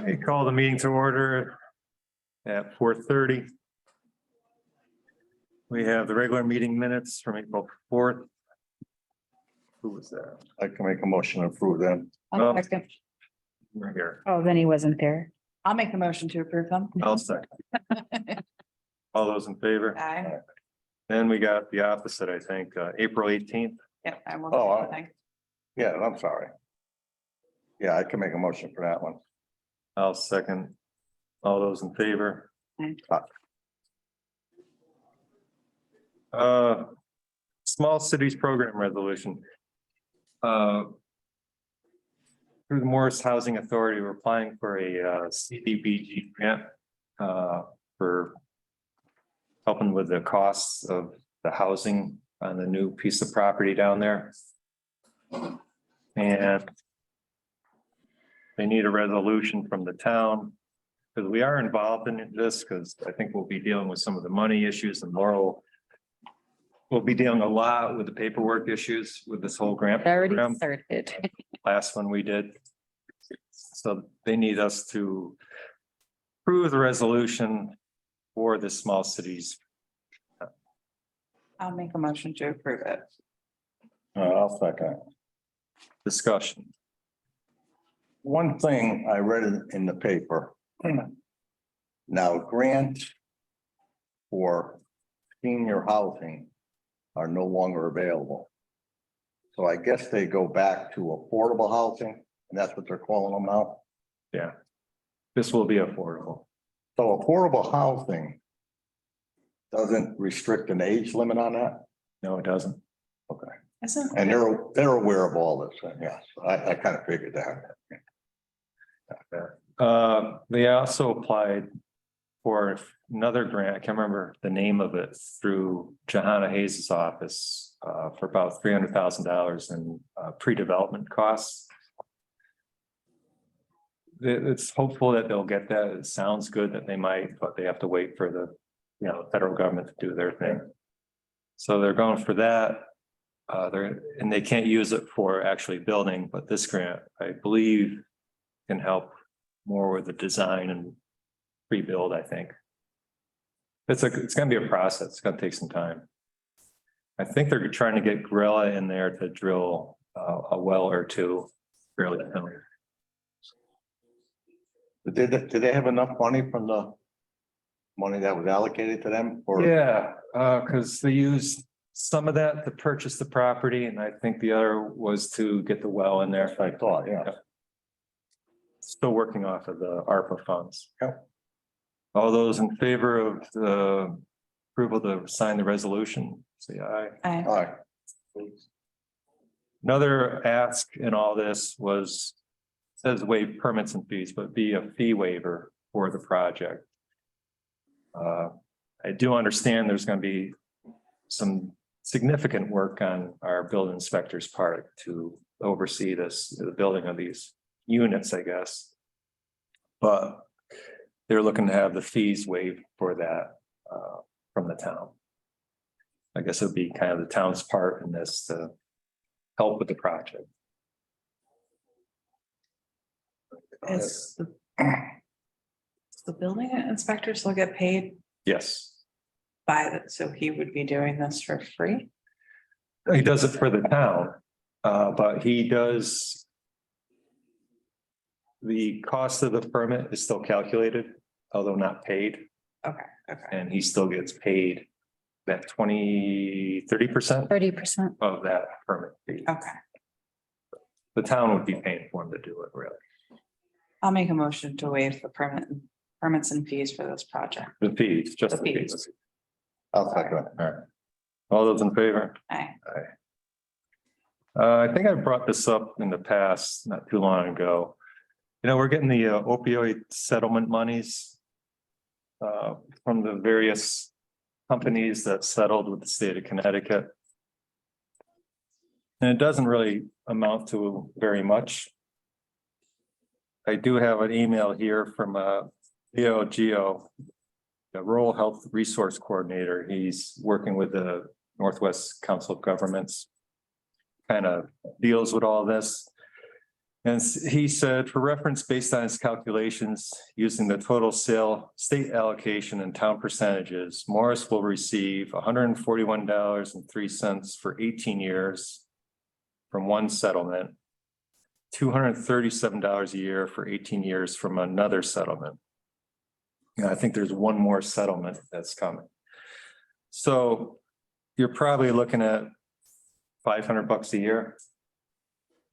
Okay, call the meeting to order at 4:30. We have the regular meeting minutes from April 4th. Who was that? I can make a motion to approve them. Oh. Second. We're here. Oh, then he wasn't there. I'll make a motion to approve them. I'll second. All those in favor? Aye. Then we got the opposite, I think, April 18th. Yep, I will. Oh, Yeah, I'm sorry. Yeah, I can make a motion for that one. I'll second. All those in favor? Small cities program resolution. Through the Morris Housing Authority, we're applying for a CDBG grant for helping with the costs of the housing on the new piece of property down there. And they need a resolution from the town because we are involved in this, because I think we'll be dealing with some of the money issues, and Laurel will be dealing a lot with the paperwork issues with this whole grant Already program. started. Last one we did. So they need us to approve the resolution for the small cities. I'll make a motion to approve it. I'll second. Discussion. One thing I read in the paper. Now, grants for senior housing are no longer available. So I guess they go back to affordable housing, and that's what they're calling them now. Yeah. This will be affordable. So affordable housing doesn't restrict an age limit on that? No, it doesn't. Okay. Isn't, And they're aware of all this, and yes, I kind of figured that. They also applied for another grant. I can't remember the name of it, through Johanna Hayes's office for about $300,000 in pre-development costs. It's hopeful that they'll get that. It sounds good that they might, but they have to wait for the, federal government to do their thing. So they're going for that. And they can't use it for actually building, but this grant, I believe, can help more with the design and rebuild, I think. It's gonna be a process. It's gonna take some time. I think they're trying to get Gorilla in there to drill a well or two fairly soon. Did they have enough money from the money that was allocated to them? Or Yeah, because they used some of that to purchase the property, and I think the other was to get the well in there. I thought, yeah. Still working off of the ARPA funds. Yep. All those in favor of the approval to sign the resolution, say aye. aye. All right. Another ask in all this was, says waive permits and fees, but be a fee waiver for the project. I do understand there's going to be some significant work on our building inspector's part to oversee the building of these units, I guess. But they're looking to have the fees waived for that from the town. I guess it would be kind of the town's part in this to help with the project. Is the building inspector still get paid Yes, by that? So he would be doing this for free? he does it for the town, but he does. The cost of the permit is still calculated, although not paid, Okay, okay. and he still gets paid that 30% 30%. of that permit fee. Okay. The town would be paying for him to do it, really. I'll make a motion to waive the permits and fees for this project. The fees, just The the fees. fees. I'll second it. All right. All those in favor? Aye. I think I brought this up in the past, not too long ago. We're getting the opioid settlement monies from the various companies that settled with the state of Connecticut. And it doesn't really amount to very much. I do have an email here from Leo Geo, the Rural Health Resource Coordinator. He's working with the Northwest Council of Governments, kind of deals with all this. And he said, for reference, based on his calculations, using the total sale, state allocation and town percentages, Morris will receive $141.03 for 18 years from one settlement, $237 a year for 18 years from another settlement. Yeah, I think there's one more settlement that's coming. So you're probably looking at $500 a year.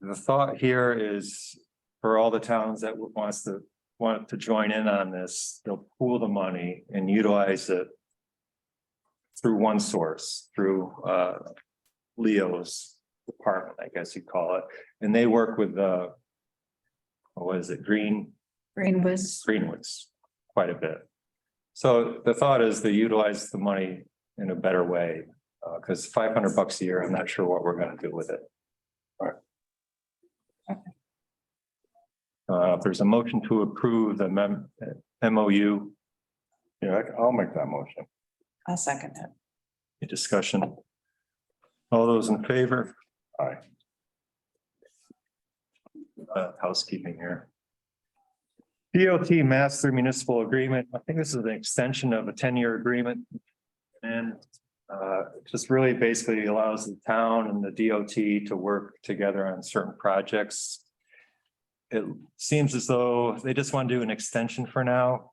The thought here is for all the towns that want to join in on this, they'll pool the money and utilize it through one source, through Leo's department, I guess you'd call it. And they work with what is it, Greenwoods. Greenwoods quite a bit. So the thought is to utilize the money in a better way, because $500 a year, I'm not sure what we're going to do with it. If there's a motion to approve the MOU, Yeah, I'll make that motion. I'll second it. a discussion. All those in favor? Aye. Housekeeping here. DOT Master Municipal Agreement. I think this is an extension of a 10-year agreement. And just really basically allows the town and the DOT to work together on certain projects. It seems as though they just want to do an extension for now.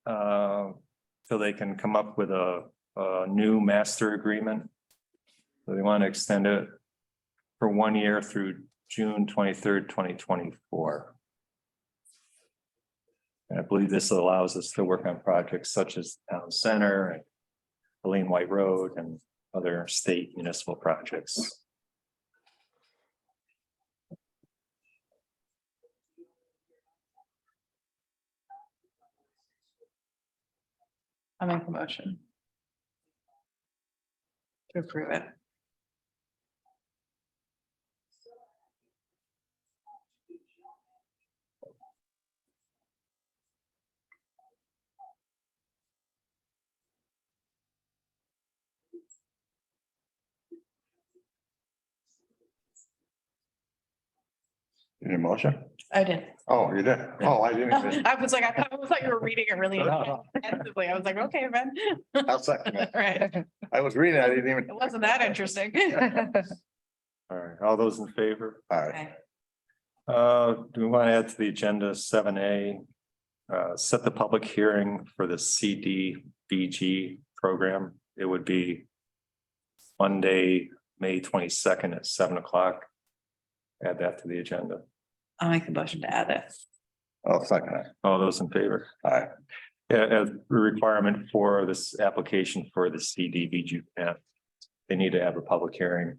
So they can come up with a new master agreement. So they want to extend it for 1 year through June 23rd, 2024. And I believe this allows us to work on projects such as Town Center and Helene White Road and other state municipal projects. I'll make a motion to approve it. Any motion? I did. Oh, you did? Oh, I didn't even. I was like, I thought you were reading it really intensively. I was like, okay, man. I'll second it. Right. I was reading, I didn't even. It wasn't that interesting. All right, all those in favor? All right, Okay. Do we want to add to the agenda 7A? Set the public hearing for the CDBG program. It would be Monday, May 22nd at 7 o'clock. Add that to the agenda. I'll make a motion to add it. I'll second it. All those in favor? All right, Yeah, as a requirement for this application for the CDBG grant, they need to have a public hearing.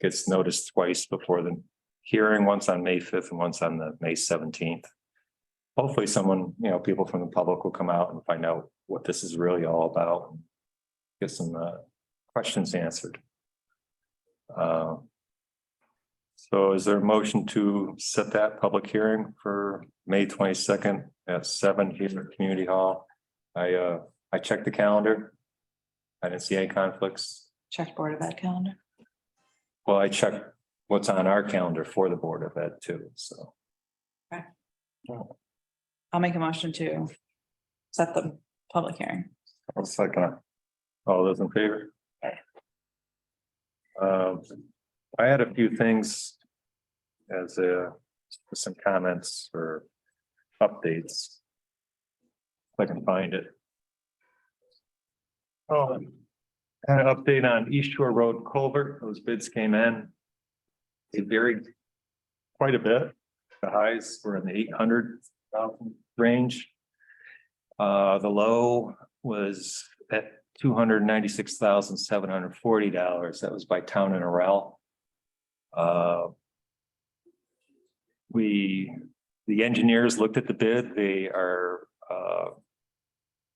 Gets noticed twice before the hearing, once on May 5th and once on the May 17th. Hopefully someone, people from the public will come out and find out what this is really all about. And get some questions answered. So is there a motion to set that public hearing for May 22nd at 7 here at Community Hall? I checked the calendar. I didn't see any conflicts. Check Board of Ed calendar. Well, I checked what's on our calendar for the Board of Ed too, so. I'll make a motion to set the public hearing. I'll second it. All those in favor? I had a few things as some comments or updates. If I can find it. An update on East Shore Road culvert. Those bids came in. They varied quite a bit. The highs were in the 800,000 range. The low was at $296,740. That was by Town and Arell. The engineers looked at the bid. They are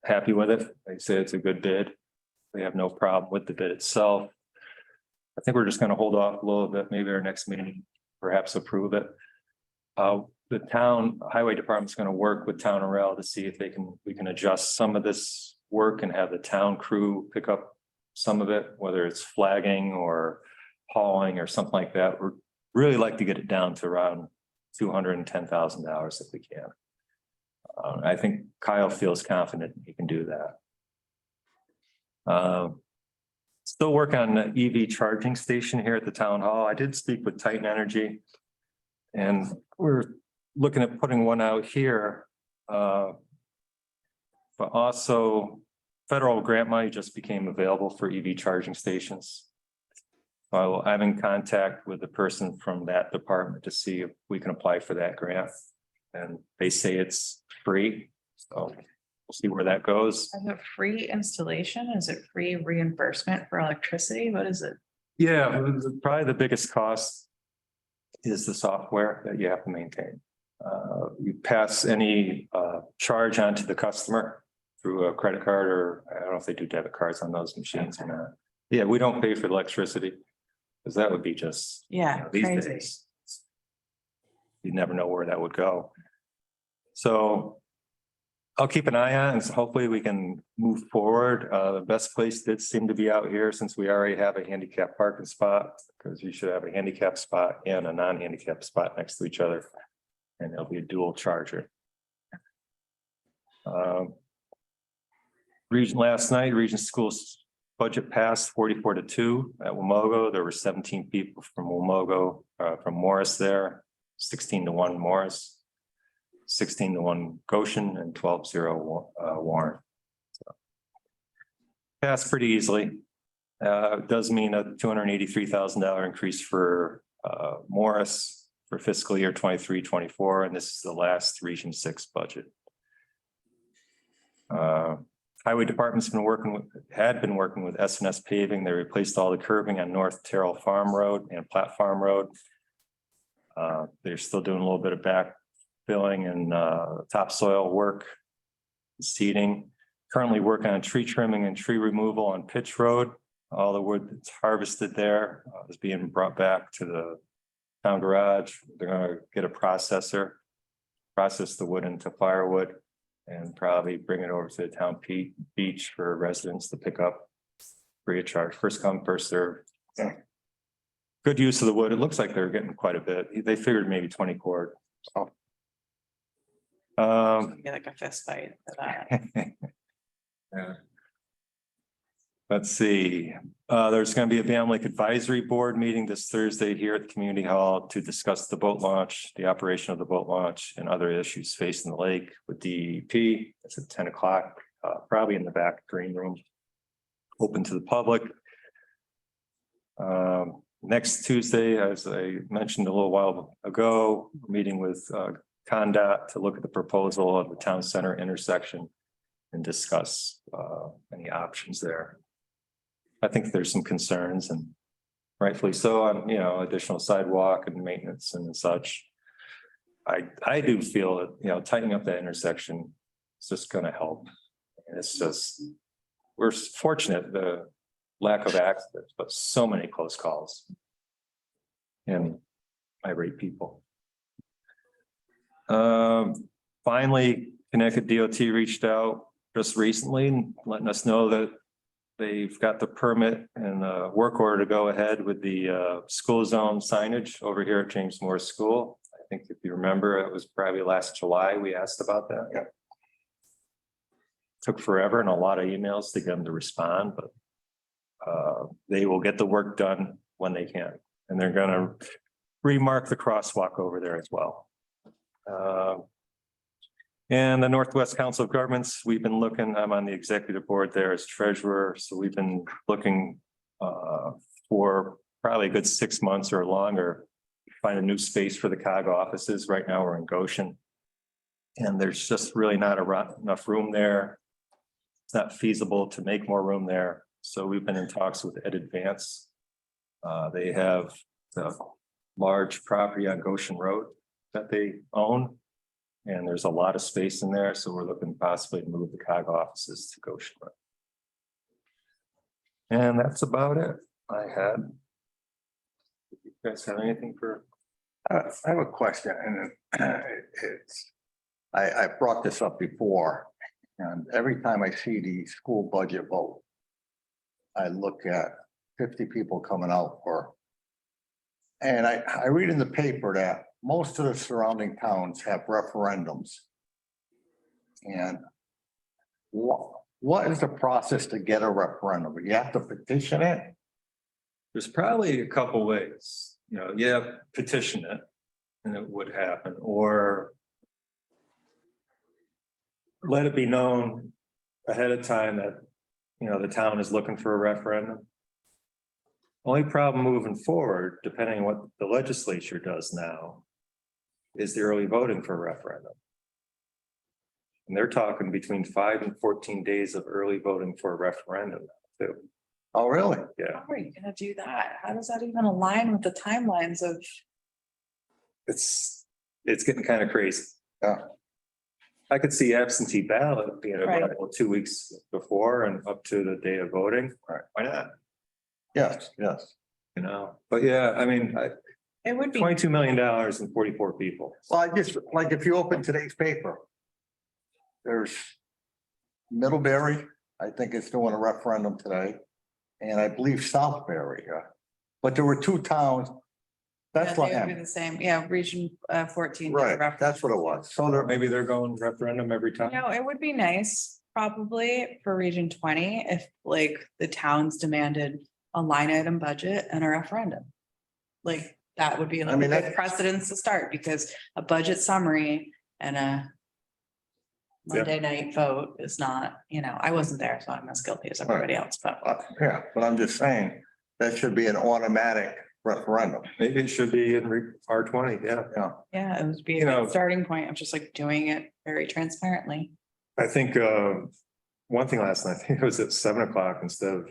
happy with it. They say it's a good bid. They have no problem with the bid itself. I think we're just going to hold off a little bit, maybe our next meeting, perhaps approve it. The town highway department is going to work with Town and Rail to see if we can adjust some of this work and have the town crew pick up some of it, whether it's flagging or hauling or something like that. We'd really like to get it down to around $210,000 if we can. I think Kyle feels confident he can do that. Still working on the EV charging station here at the town hall. I did speak with Titan Energy. And we're looking at putting one out here. But also federal grant money just became available for EV charging stations. So I'm in contact with the person from that department to see if we can apply for that grant. And they say it's free, so we'll see where that goes. Is it free installation? Is it free reimbursement for electricity? What is it? Yeah, probably the biggest cost is the software that you have to maintain. You pass any charge on to the customer through a credit card, or I don't know if they do debit cards on those machines or not. Yeah, we don't pay for the electricity because that would be just, Yeah, these crazy. days. You never know where that would go. So I'll keep an eye on it and so hopefully we can move forward. The best place did seem to be out here since we already have a handicap parking spot, because you should have a handicap spot and a non-handicap spot next to each other. And there'll be a dual charger. Last night, Region Schools budget passed 44-2 at Wamogo. There were 17 people from Wamogo, from Morris there, 16-1 Morris, 16-1 Goshen, and 12-0 Warren. So, passed pretty easily. It does mean a $283,000 increase for Morris for fiscal year 23-24, and this is the last Region 6 budget. Highway Department's had been working with S&S paving. They replaced all the curbing on North Terrell Farm Road and Platt Farm Road. They're still doing a little bit of backfilling and topsoil work, seeding. Currently working on tree trimming and tree removal on Pitch Road. All the wood that's harvested there is being brought back to the town garage. They're going to get a processor, process the wood into firewood, and probably bring it over to the town beach for residents to pick up free of charge. First come, first serve. Yeah. Good use of the wood. It looks like they're getting quite a bit. They figured maybe 20 cord. So. Be like a fist fight for that. Yeah. Let's see. There's going to be a Bam Lake Advisory Board meeting this Thursday here at the Community Hall to discuss the boat launch, the operation of the boat launch, and other issues facing the lake with DEP. It's at 10 o'clock, probably in the back green room, open to the public. Next Tuesday, as I mentioned a little while ago, we're meeting with CONDOT to look at the proposal of the town center intersection and discuss any options there. I think there's some concerns, and rightfully so, on additional sidewalk and maintenance and such. I do feel that tightening up that intersection is just going to help. And it's just, we're fortunate the lack of accidents, but so many close calls and irate people. Finally, Connecticut DOT reached out just recently, letting us know that they've got the permit and work order to go ahead with the school zone signage over here at James Moore School. I think if you remember, it was probably last July we asked about that. Yeah. Took forever and a lot of emails to get them to respond, but they will get the work done when they can. And they're going to remark the crosswalk over there as well. And the Northwest Council of Governments, we've been looking, I'm on the executive board there as treasurer. So we've been looking for probably a good 6 months or longer, to find a new space for the COG offices. Right now we're in Goshen. And there's just really not enough room there. It's not feasible to make more room there. So we've been in talks with Ed Advance. They have the large property on Goshen Road that they own. And there's a lot of space in there. So we're looking possibly to move the COG offices to Goshen Road. And that's about it I had. You guys have anything for? I have a question, and I brought this up before, and every time I see the school budget vote, I look at 50 people coming out for, and I read in the paper that most of the surrounding towns have referendums. And what is the process to get a referendum? You have to petition it? There's probably a couple ways, petition it and it would happen, or let it be known ahead of time that, the town is looking for a referendum. Only problem moving forward, depending on what the legislature does now, is the early voting for a referendum. And they're talking between 5 and 14 days of early voting for a referendum too. Oh, really? Yeah, How are you gonna do that? How does that even align with the timelines of? it's getting kind of crazy. Yeah. I could see absentee ballot being Right. available 2 weeks before and up to the day of voting. Right. Why not? Yes. But yeah, I mean, It would be, $22 million and 44 people. Well, I just, like, if you open today's paper, there's Middlebury, I think it's doing a referendum today. And I believe Southbury, but there were two towns. yeah, they would be Bethlehem, the same, region 14. right, that's what it was. So there, Maybe they're going referendum every time. It would be nice, probably for region 20, if like the towns demanded a line item budget and a referendum. Like, that would be like a mean, good that- precedence to start, because a budget summary and a Monday night vote is not, I wasn't there, so I'm as guilty as everybody else, but yeah, but I'm just saying, that should be an automatic referendum. Maybe it should be in R20, yeah. Yeah, yeah, it would be You a know- good starting point of just like doing it very transparently. I think one thing last night, I think it was at 7 o'clock instead of,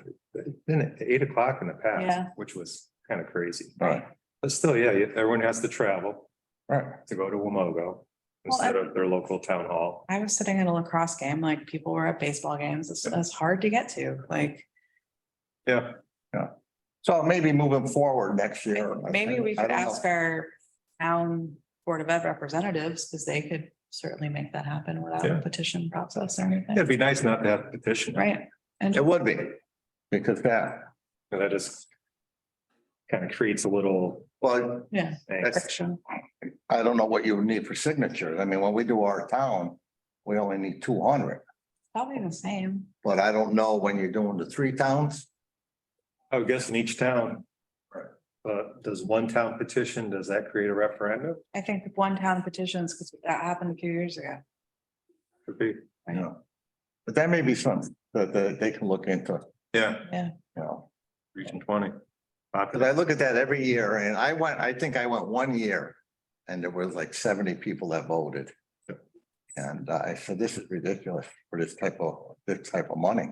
been at 8 o'clock in the Yeah. past, which was kind of crazy. right, But still, yeah, everyone has to travel right. to go to Wamogo instead of their local town hall. I was sitting at a lacrosse game, like people were at baseball games. It's hard to get to, like. Yeah, So maybe moving forward next year. Maybe we I could don't know. ask our town Board of Ed representatives, because they could certainly make that happen without Yeah. a petition process or anything, it'd be nice not to have a petition. right? And It would be, because That just kind of creates a little well, yeah, angst. friction. I don't know what you would need for signatures. I mean, when we do our town, we only need 200. Probably the same. But I don't know when you're doing the 3 towns. I would guess in each town. But does one town petition, does that create a referendum? I think one town petitions, because that happened a few years ago. Could be, You know, but that may be something that they can look into, yeah, you know. region 20. Cause I look at that every year and I think I went 1 year and there was like 70 people that voted. And I said, this is ridiculous for this type of money.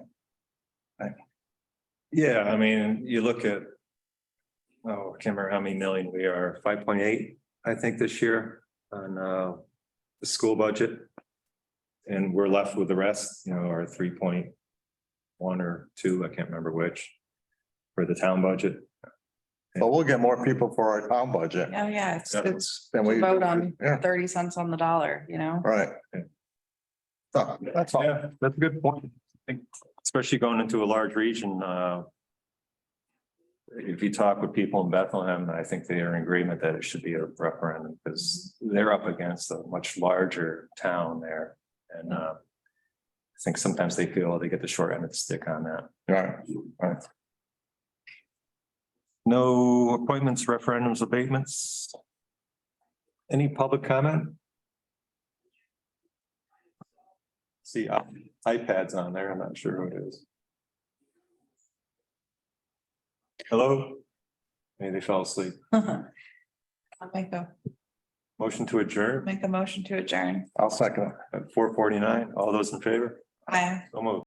Yeah, I mean, you look at. Oh, I can't remember how many million we are, 5.8, I think this year on the school budget. And we're left with the rest, our 3.1 or 2, I can't remember which. For the town budget. But we'll get more people for our town budget. Oh, yeah, Yeah. it's Then we vote on Yeah, 30 cents on the dollar, right. Yeah. So that's all. Yeah, that's a good point. I think, especially going into a large region, if you talk with people in Bethlehem, I think they are in agreement that it should be a referendum because they're up against a much larger town there. And I think sometimes they feel they get the short end of the stick on that. Right. No appointments, referendums, abatements. Any public comment? See iPads on there. I'm not sure who it is. Hello? Maybe they fell asleep. I'll Motion to adjourn make a motion to adjourn. I'll second it. at 4:49. All those in favor? Bye. So moved.